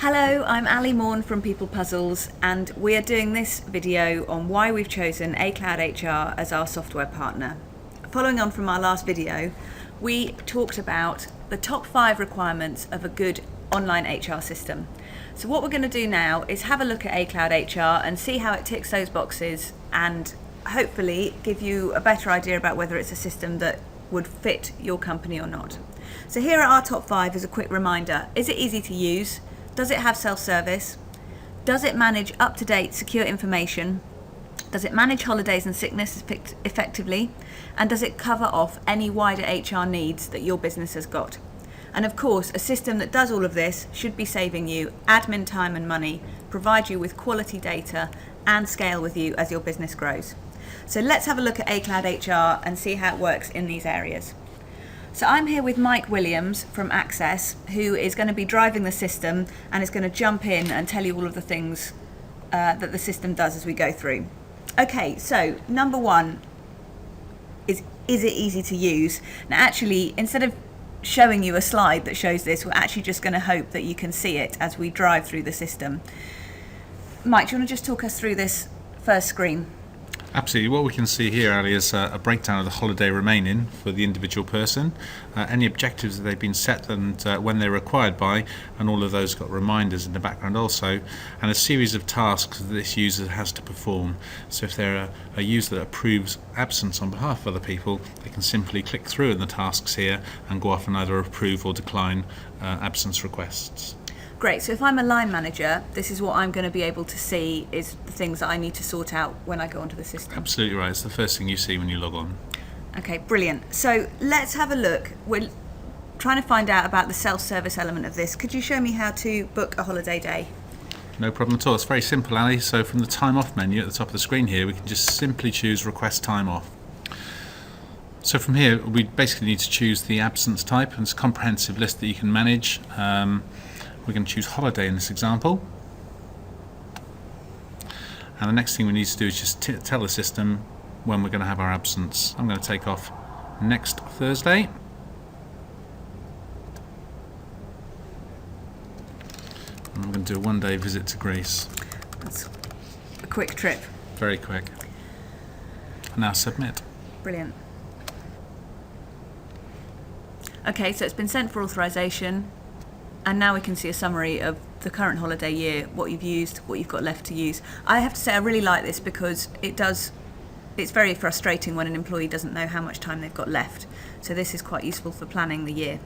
Hello, I'm Ali Morn from People Puzzles, and we are doing this video on why we've chosen aCloud HR as our software partner. Following on from our last video, we talked about the top 5 requirements of a good online HR system. So what we're going to do now is have a look at aCloud HR and see how it ticks those boxes and hopefully give you a better idea about whether it's a system that would fit your company or not. So here are our top 5 as a quick reminder. Is it easy to use? Does it have self-service? Does it manage up-to-date secure information? Does it manage holidays and sickness effectively? And does it cover off any wider HR needs that your business has got? And of course, a system that does all of this should be saving you admin time and money, provide you with quality data, and scale with you as your business grows. So let's have a look at aCloud HR and see how it works in these areas. So I'm here with Mike Williams from Access, who is going to be driving the system and is going to jump in and tell you all of the things that the system does as we go through. Okay, so number 1 is it easy to use? Now actually, instead of showing you a slide that shows this, we're actually just going to hope that you can see it as we drive through the system. Mike, do you want to just talk us through this first screen? Absolutely. What we can see here, Ali, is a breakdown of the holiday remaining for the individual person, any objectives that they've been set and when they're required by, and all of those got reminders in the background also, and a series of tasks that this user has to perform. So if they're a user that approves absence on behalf of other people, they can simply click through in the tasks here and go off and either approve or decline absence requests. Great, so if I'm a line manager, this is what I'm going to be able to see is the things that I need to sort out when I go onto the system. Absolutely right, it's the first thing you see when you log on. Okay, brilliant. So let's have a look. We're trying to find out about the self-service element of this. Could you show me how to book a holiday day? No problem at all, it's very simple, Ali. So from the time off menu at the top of the screen here, we can just simply choose request time off. So from here, we basically need to choose the absence type, and it's a comprehensive list that you can manage. We're going to choose holiday in this example. And the next thing we need to do is just tell the system when we're going to have our absence. I'm going to take off next Thursday. And I'm going to do a 1-day visit to Greece. That's a quick trip. Very quick. Now submit. Brilliant. Okay, so it's been sent for authorization. And now we can see a summary of the current holiday year, what you've used, what you've got left to use. I have to say I really like this because it's very frustrating when an employee doesn't know how much time they've got left. So this is quite useful for planning the year.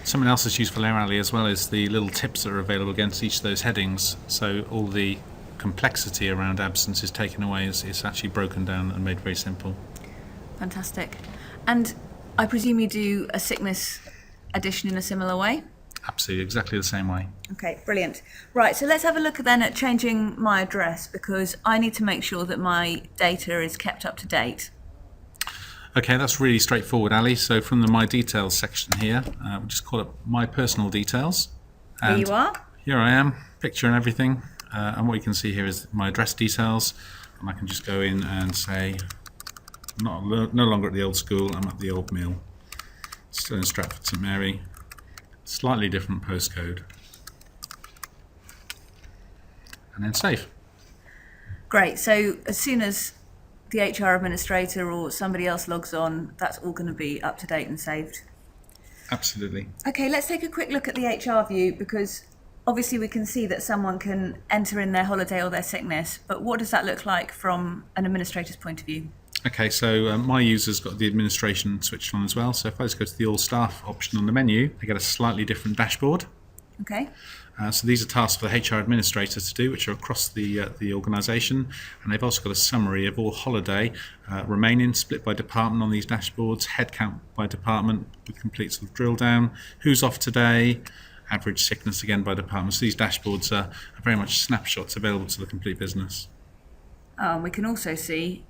Something else that's useful there, Ali, as well, is the little tips that are available against each of those headings. So all the complexity around absence is taken away. It's actually broken down and made very simple. Fantastic. And I presume you do a sickness addition in a similar way? Absolutely, exactly the same way. Okay, brilliant. Right, so let's have a look then at changing my address because I need to make sure that my data is kept up to date. Okay, that's really straightforward, Ali. So from the My Details section here, we'll just call it My Personal Details. And here you are. Here I am, picture and everything. And what you can see here is my address details. And I can just go in and say, no longer at the old school, I'm at the old mill. Still in Stratford St Mary. Slightly different postcode, and then save. Great, so as soon as the HR administrator or somebody else logs on, that's all going to be up to date and saved. Absolutely. Okay, let's take a quick look at the HR view because obviously we can see that someone can enter in their holiday or their sickness, but what does that look like from an administrator's point of view? Okay, so my user's got the administration switched on as well. So if I just go to the All Staff option on the menu, they get a slightly different dashboard. Okay. So these are tasks for the HR administrator to do, which are across the organisation. And they've also got a summary of all holiday remaining, split by department on these dashboards, headcount by department with complete sort of drill down, who's off today, average sickness again by department. So these dashboards are very much snapshots available to the complete business. We can also see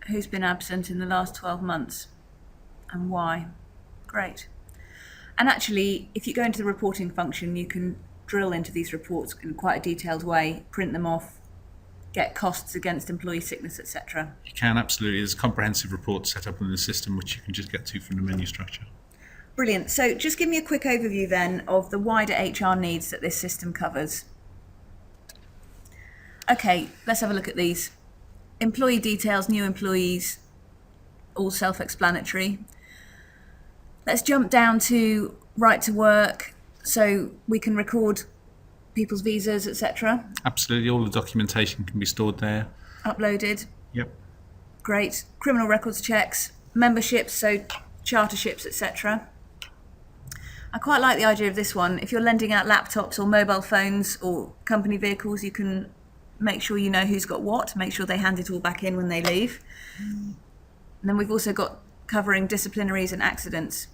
who's been absent in the last 12 months and why. Great. And actually, if you go into the reporting function, you can drill into these reports in quite a detailed way, print them off, get costs against employee sickness, etc. You can, absolutely. There's a comprehensive report set up in the system which you can just get to from the menu structure. Brilliant. So just give me a quick overview then of the wider HR needs that this system covers. Okay, let's have a look at these. Employee details, new employees, all self-explanatory. Let's jump down to right to work, so we can record people's visas, etc. Absolutely, all the documentation can be stored there. Uploaded. Yep. Great. Criminal records checks, memberships, so charterships, etc. I quite like the idea of this one. If you're lending out laptops or mobile phones or company vehicles, you can make sure you know who's got what, make sure they hand it all back in when they leave. And then we've also got covering disciplinaries and accidents.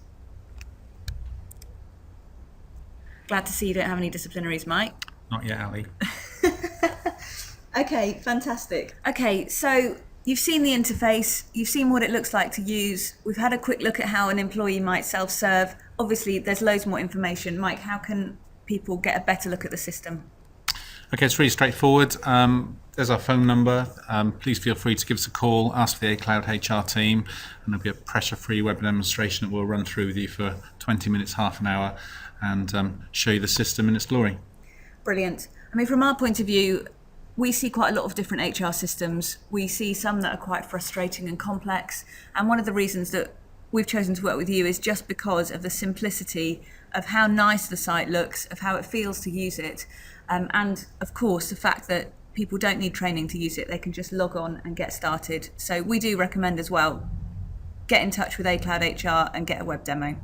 Glad to see you don't have any disciplinaries, Mike. Not yet, Ali. Okay, fantastic. Okay, so you've seen the interface, you've seen what it looks like to use. We've had a quick look at how an employee might self-serve. Obviously, there's loads more information. Mike, how can people get a better look at the system? Okay, it's really straightforward. There's our phone number. Please feel free to give us a call, ask for the A-Cloud HR team, and there'll be a pressure-free web demonstration that we'll run through with you for 20 minutes, half an hour, and show you the system in its glory. Brilliant. I mean, from our point of view, we see quite a lot of different HR systems. We see some that are quite frustrating and complex, and one of the reasons that we've chosen to work with you is just because of the simplicity of how nice the site looks, of how it feels to use it, and of course the fact that people don't need training to use it. They can just log on and get started. So we do recommend as well, get in touch with A-Cloud HR and get a web demo.